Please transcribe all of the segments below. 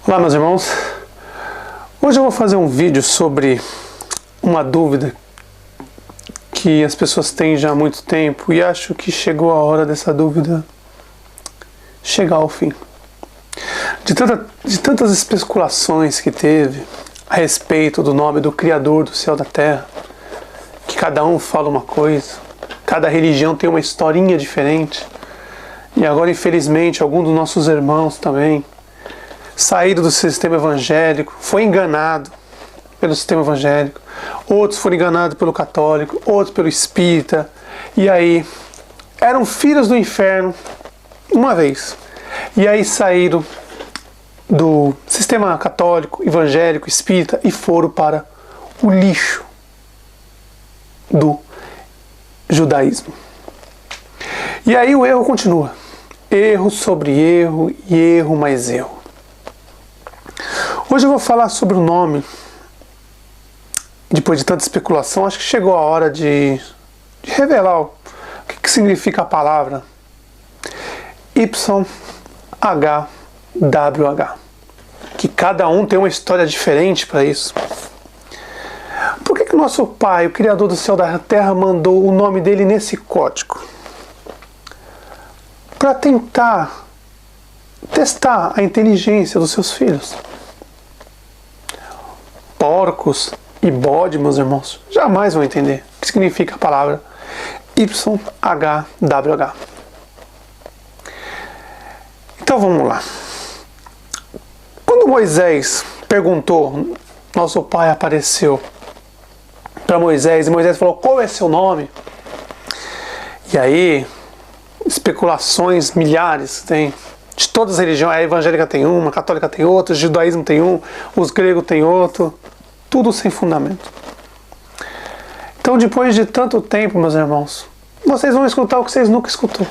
Olá, meus irmãos. Hoje eu vou fazer um vídeo sobre uma dúvida que as pessoas têm já há muito tempo e acho que chegou a hora dessa dúvida chegar ao fim. De tantas especulações que teve a respeito do nome do Criador do céu e da terra, que cada um fala uma coisa, cada religião tem uma historinha diferente, e agora infelizmente alguns dos nossos irmãos também saíram do sistema evangélico, foi enganado pelo sistema evangélico, outros foram enganados pelo católico, outros pelo espírita, e aí eram filhos do inferno uma vez, e aí saíram do sistema católico, evangélico, espírita e foram para o lixo do judaísmo. E aí o erro continua, erro sobre erro e erro mais erro. Hoje eu vou falar sobre o nome. Depois de tanta especulação, acho que chegou a hora de revelar o que significa a palavra YHWH. Que cada um tem uma história diferente para isso. Por que o nosso Pai, o Criador do céu e da terra, mandou o nome dele nesse código? Para tentar testar a inteligência dos seus filhos. Porcos e bode, meus irmãos, jamais vão entender o que significa a palavra YHWH. Então vamos lá. Quando Moisés perguntou, nosso pai apareceu para Moisés e Moisés falou: qual é seu nome? E aí, especulações milhares tem. De todas as religiões, a evangélica tem uma, a católica tem outra, o judaísmo tem um, os gregos tem outro, tudo sem fundamento. Então, depois de tanto tempo, meus irmãos, vocês vão escutar o que vocês nunca escutou.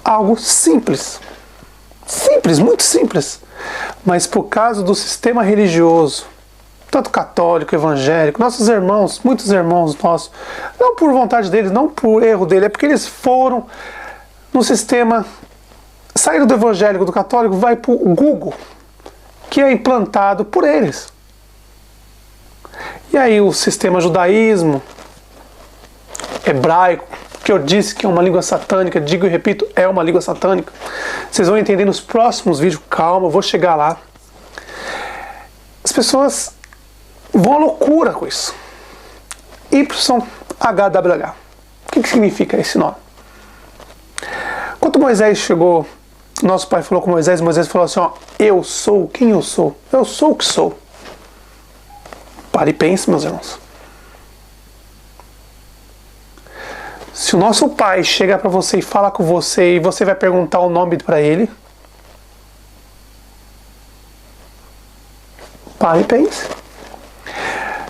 Algo simples. Simples, muito simples. Mas por causa do sistema religioso, tanto católico, evangélico, nossos irmãos, muitos irmãos nossos, não por vontade deles, não por erro dele, é porque eles foram no sistema. Saíram do evangélico, do católico, vai para o Google, que é implantado por eles. E aí o sistema judaísmo, hebraico, que eu disse que é uma língua satânica, digo e repito, é uma língua satânica. Vocês vão entender nos próximos vídeos, calma, eu vou chegar lá. As pessoas vão à loucura com isso. YHWH. O que significa esse nome? Quando Moisés chegou, nosso pai falou com Moisés, Moisés falou assim: ó, eu sou quem eu sou o que sou. Pare e pense, meus irmãos. Se o nosso pai chegar para você e falar com você e você vai perguntar o nome para ele, pare e pense.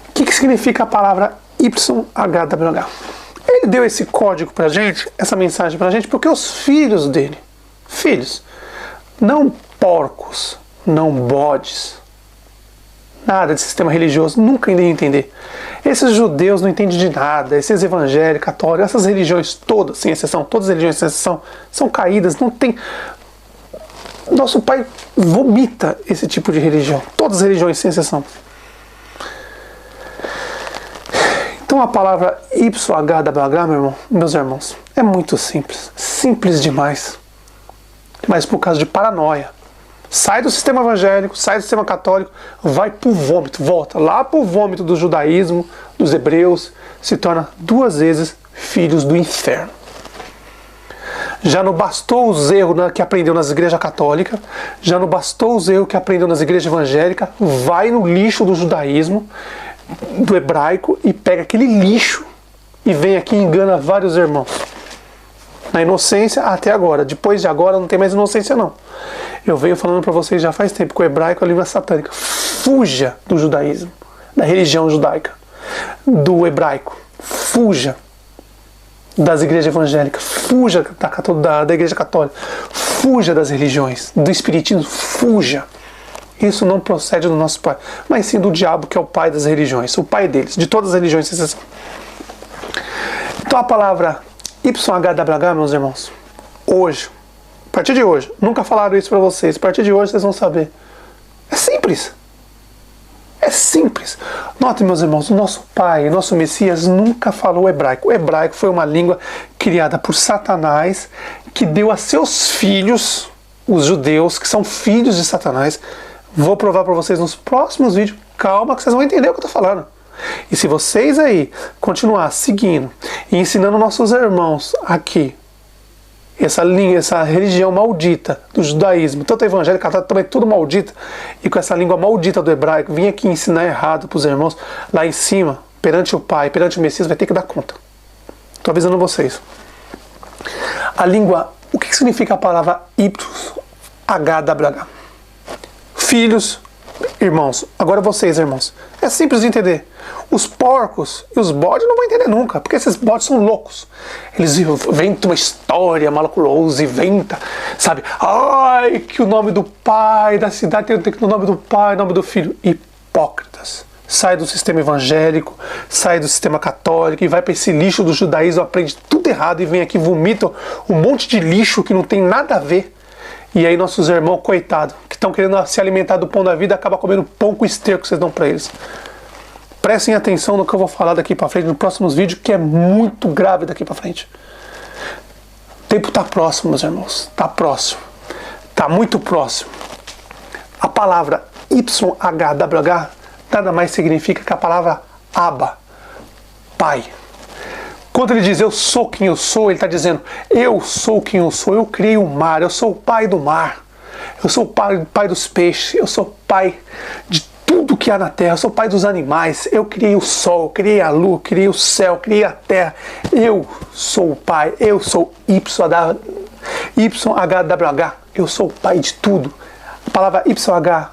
O que significa a palavra YHWH? Ele deu esse código pra gente, essa mensagem pra gente, porque os filhos dele, filhos, não porcos, não bodes, nada de sistema religioso, nunca iriam entender. Esses judeus não entendem de nada, esses evangélicos, católicos, essas religiões todas, sem exceção, todas as religiões sem exceção, são caídas, não tem. Nosso pai vomita esse tipo de religião, todas as religiões sem exceção. Então a palavra YHWH, meus irmãos, é muito simples. Simples demais. Mas por causa de paranoia. Sai do sistema evangélico, sai do sistema católico, vai pro vômito, volta lá pro vômito do judaísmo, dos hebreus, se torna duas vezes filhos do inferno. Já não bastou os erros que aprendeu nas igrejas católicas, já não bastou os erros que aprendeu nas igrejas evangélicas, vai no lixo do judaísmo, do hebraico, e pega aquele lixo e vem aqui e engana vários irmãos. Na inocência até agora. Depois de agora não tem mais inocência não. Eu venho falando para vocês já faz tempo que o hebraico é a língua satânica. Fuja do judaísmo, da religião judaica, do hebraico. Fuja das igrejas evangélicas. Fuja da igreja católica. Fuja das religiões, do espiritismo. Fuja. Isso não procede do nosso pai, mas sim do diabo, que é o pai das religiões, o pai deles, de todas as religiões, sem exceção. Então a palavra YHWH, meus irmãos, hoje, a partir de hoje, nunca falaram isso para vocês, a partir de hoje vocês vão saber É simples. É simples. Notem, meus irmãos, o nosso Pai, o nosso Messias nunca falou hebraico. O hebraico foi uma língua criada por Satanás, que deu a seus filhos, os judeus, que são filhos de Satanás. Vou provar para vocês nos próximos vídeos. Calma que vocês vão entender o que eu estou falando. E se vocês aí continuar seguindo e ensinando nossos irmãos aqui, essa religião maldita do judaísmo, tanto evangélico, católico, também tudo maldita, e com essa língua maldita do hebraico, vim aqui ensinar errado para os irmãos, lá em cima, perante o Pai, perante o Messias, vai ter que dar conta. Estou avisando vocês. A língua, o que significa a palavra ipsos, HWH? Filhos, irmãos. Agora vocês, irmãos. É simples de entender. Os porcos e os bodes não vão entender nunca, porque esses bodes são loucos. Eles inventam uma história maluculosa, inventa, sabe? Ai, que o nome do pai da cidade tem o nome do pai, o nome do filho. Hipócritas. Sai do sistema evangélico, sai do sistema católico e vai para esse lixo do judaísmo, aprende tudo errado e vem aqui, vomitam um monte de lixo que não tem nada a ver. E aí nossos irmãos, coitados, que estão querendo se alimentar do pão da vida, acabam comendo pão com esterco que vocês dão para eles. Prestem atenção no que eu vou falar daqui para frente, nos próximos vídeos, que é muito grave daqui para frente. O tempo está próximo, meus irmãos. Está próximo. Está muito próximo. A palavra YHWH nada mais significa que a palavra Abba, Pai. Quando ele diz eu sou quem eu sou, ele está dizendo eu sou quem eu sou, eu criei o mar, eu sou o pai do mar, eu sou o pai dos peixes, eu sou o pai de tudo que há na terra, eu sou o pai dos animais, eu criei o sol, criei a lua, criei o céu, criei a terra, eu sou o pai, eu sou YHWH, eu sou o pai de tudo. A palavra YHWH,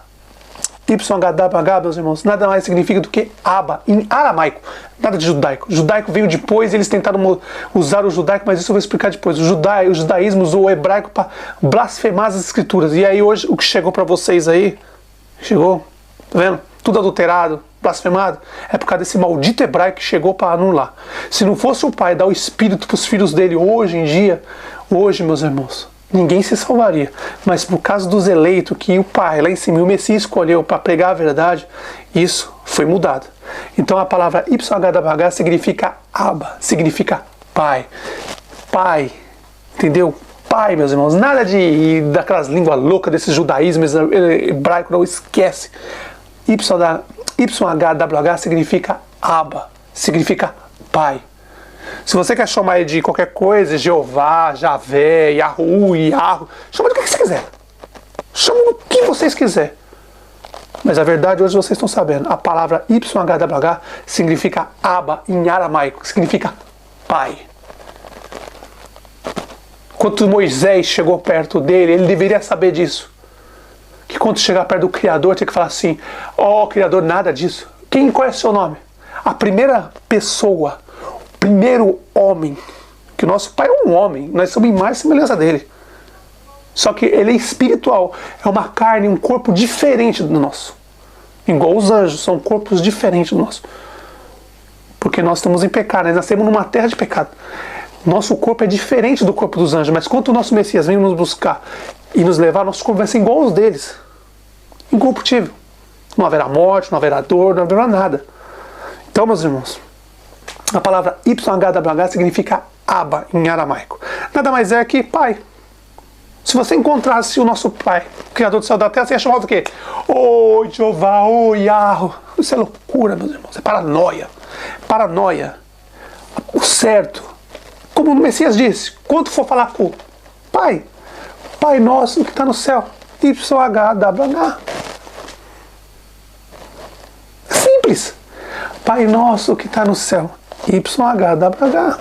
meus irmãos, nada mais significa do que Abba, em aramaico, nada de judaico. O judaico veio depois, eles tentaram usar o judaico, mas isso eu vou explicar depois. O judaísmo usou o hebraico para blasfemar as escrituras. E aí hoje o que chegou para vocês aí, chegou, tá vendo? Tudo adulterado, blasfemado, é por causa desse maldito hebraico que chegou para anular. Se não fosse o Pai dar o Espírito para os filhos dele hoje em dia, hoje, meus irmãos, ninguém se salvaria. Mas por causa dos eleitos que o Pai lá em cima, o Messias escolheu para pregar a verdade, isso foi mudado. Então a palavra YHWH significa Abba, significa Pai. Pai, entendeu? Pai, meus irmãos, nada daquelas línguas loucas, desse judaísmo hebraico, não esquece. YHWH significa Abba, significa Pai. Se você quer chamar ele de qualquer coisa, Jeová, Javé, Yahu, Yahu, chama do que você quiser. Chama do que vocês quiserem. Mas a verdade hoje vocês estão sabendo. A palavra YHWH significa Abba em aramaico, significa Pai. Quando Moisés chegou perto dele, ele deveria saber disso. Que quando chegar perto do Criador, tem que falar assim: ó, Criador, nada disso. Qual é o seu nome? A primeira pessoa, o primeiro homem, que o nosso Pai é um homem, nós somos imagem e semelhança dele. Só que ele é espiritual, é uma carne, um corpo diferente do nosso. Igual os anjos, são corpos diferentes do nosso. Porque nós estamos em pecado, nós nascemos numa terra de pecado. Nosso corpo é diferente do corpo dos anjos, mas quando o nosso Messias vem nos buscar e nos levar, nosso corpo vai ser igual aos deles. Incorruptível. Não haverá morte, não haverá dor, não haverá nada. Então, meus irmãos, a palavra YHWH significa Abba em aramaico. Nada mais é que Pai. Se você encontrasse o nosso Pai, o Criador do céu e da terra, você ia chamar do quê? Ô Jeová, ô Yahweh. Isso é loucura, meus irmãos. É paranoia. Paranoia. O certo, como o Messias disse, quando for falar com o Pai, Pai nosso que está no céu, YHWH. Simples. Pai nosso que está no céu, YHWH.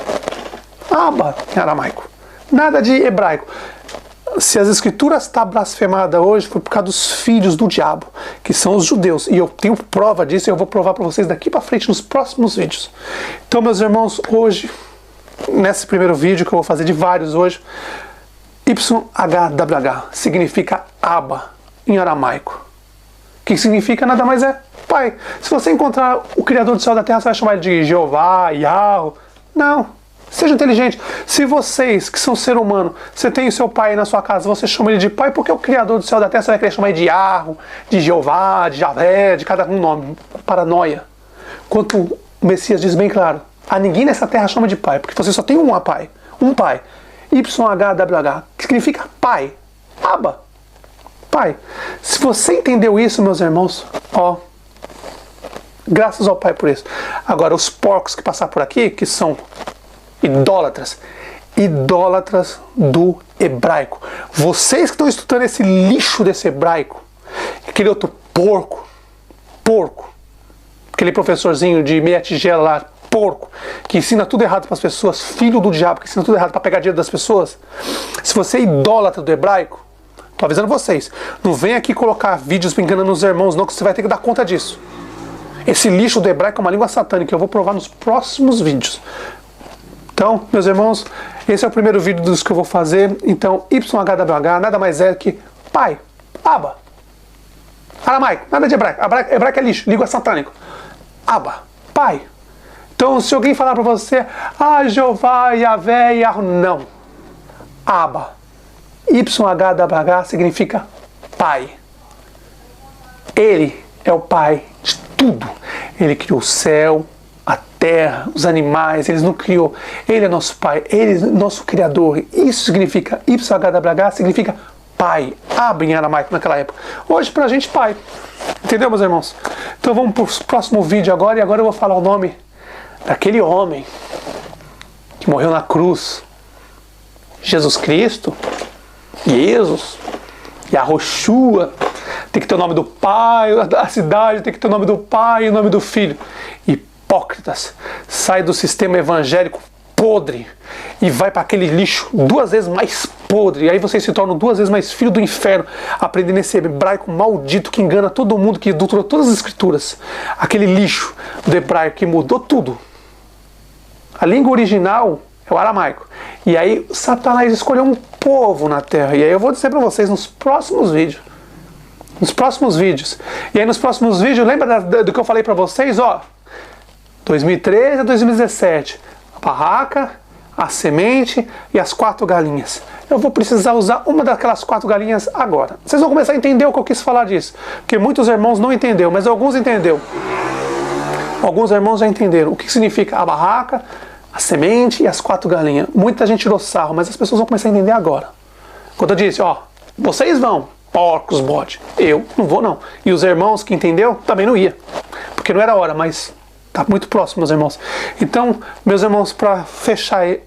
Abba em aramaico. Nada de hebraico. Se as escrituras estão blasfemadas hoje, foi por causa dos filhos do diabo, que são os judeus. E eu tenho prova disso e eu vou provar para vocês daqui para frente nos próximos vídeos. Então, meus irmãos, hoje, nesse primeiro vídeo que eu vou fazer de vários hoje, YHWH significa Abba em aramaico. O que significa nada mais é Pai. Se você encontrar o Criador do céu e da terra, você vai chamar ele de Jeová, Yahweh. Não. Seja inteligente. Se vocês, que são ser humano, você tem o seu pai aí na sua casa, você chama ele de pai, porque o Criador do céu e da terra, você vai querer chamar ele de Yahweh, de Jeová, de Javé, de cada um nome. Paranoia. Quanto o Messias diz bem claro, a ninguém nessa terra chama de pai, porque você só tem um pai. Um pai. YHWH, que significa pai. Abba. Pai. Se você entendeu isso, meus irmãos, ó, graças ao Pai por isso. Agora, os porcos que passar por aqui, que são idólatras, idólatras do hebraico. Vocês que estão estudando esse lixo desse hebraico, aquele outro porco, aquele professorzinho de meia tigela lá, porco, que ensina tudo errado para as pessoas, filho do diabo, que ensina tudo errado para pegar dinheiro das pessoas. Se você é idólatra do hebraico, tô avisando vocês, não vem aqui colocar vídeos me enganando os irmãos, não, que você vai ter que dar conta disso. Esse lixo do hebraico é uma língua satânica, eu vou provar nos próximos vídeos. Então, meus irmãos, esse é o primeiro vídeo dos que eu vou fazer. Então, YHWH nada mais é que pai, Abba. Aramaico, nada de hebraico. Hebraico é lixo, língua satânica. Abba, pai. Então, se alguém falar para você, Jeová, Yahvé, Yahweh, não. Abba. YHWH significa pai. Ele é o pai de tudo. Ele criou o céu, a terra, os animais, ele não criou. Ele é nosso pai, ele é nosso criador. Isso significa, YHWH significa pai. Abba em aramaico naquela época. Hoje pra gente pai. Entendeu, meus irmãos? Então vamos pro próximo vídeo agora. E agora eu vou falar o nome daquele homem que morreu na cruz. Jesus Cristo. Jesus. Yahushua. Tem que ter o nome do pai, da cidade, tem que ter o nome do pai e o nome do filho. Hipócritas, sai do sistema evangélico podre e vai para aquele lixo 2 vezes mais podre. E aí vocês se tornam 2 vezes mais filho do inferno, aprendendo esse hebraico maldito que engana todo mundo, que adulterou todas as escrituras. Aquele lixo do hebraico que mudou tudo. A língua original é o aramaico. E aí Satanás escolheu um povo na terra. E aí eu vou dizer para vocês nos próximos vídeos. Nos próximos vídeos. E aí nos próximos vídeos, lembra do que eu falei para vocês? Ó, 2013 a 2017. A barraca, a semente e as 4 galinhas. Eu vou precisar usar uma daquelas 4 galinhas agora. Vocês vão começar a entender o que eu quis falar disso. Porque muitos irmãos não entenderam, mas alguns entenderam. Alguns irmãos já entenderam o que significa a barraca, a semente e as 4 galinhas. Muita gente tirou sarro, mas as pessoas vão começar a entender agora. Quando eu disse, ó, vocês vão, porcos, bode. Eu não vou, não. E os irmãos que entendeu também não ia. Porque não era hora, mas tá muito próximo, meus irmãos. Então, meus irmãos, para fechar esse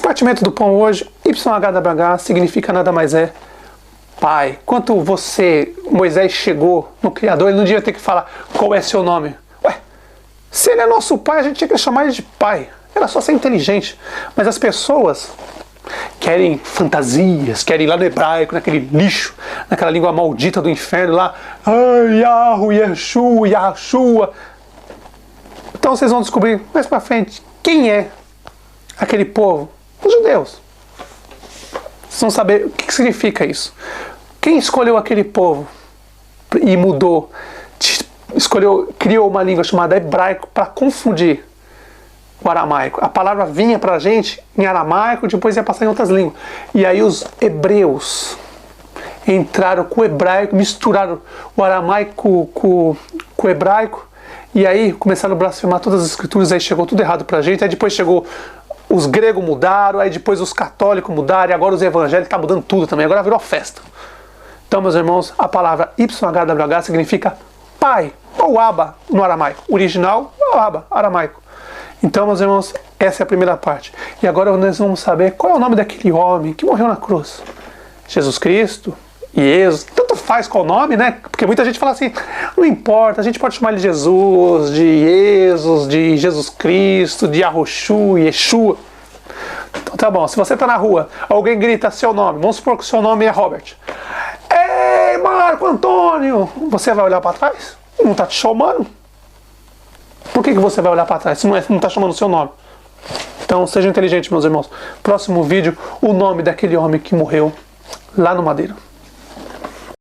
partimento do pão hoje, YHWH significa nada mais é pai. Quando Moisés chegou no Criador, ele não devia ter que falar qual é seu nome. Ué, se ele é nosso pai, a gente tinha que chamar ele de pai. Era só ser inteligente. Mas as pessoas querem fantasias, querem ir lá no hebraico, naquele lixo, naquela língua maldita do inferno lá, Yahweh, Yahshua. Então vocês vão descobrir mais pra frente quem é aquele povo, os judeus. Vocês vão saber o que significa isso. Quem escolheu aquele povo e mudou, criou uma língua chamada hebraico para confundir o aramaico. A palavra vinha pra gente em aramaico, depois ia passar em outras línguas. E aí os hebreus entraram com o hebraico, misturaram o aramaico com o hebraico, e aí começaram a blasfemar todas as escrituras, aí chegou tudo errado pra gente, aí depois chegou os gregos mudaram, aí depois os católicos mudaram, e agora os evangélicos tá mudando tudo também, agora virou festa. Então, meus irmãos, a palavra YHWH significa pai, ou Abba no aramaico. O original é o Abba, aramaico. Então, meus irmãos, essa é a primeira parte. E agora nós vamos saber qual é o nome daquele homem que morreu na cruz. Jesus Cristo, Jesus, tanto faz qual o nome, né? Porque muita gente fala assim, não importa, a gente pode chamar ele de Jesus, de Jesus Cristo, de Yahushua, Yeshua. Então tá bom, se você tá na rua, alguém grita seu nome, vamos supor que o seu nome é Robert. Ei, Marco Antônio! Você vai olhar para trás? Não tá te chamando? Por que você vai olhar para trás se não está chamando o seu nome? Então, seja inteligente, meus irmãos. Próximo vídeo, o nome daquele homem que morreu lá no madeiro.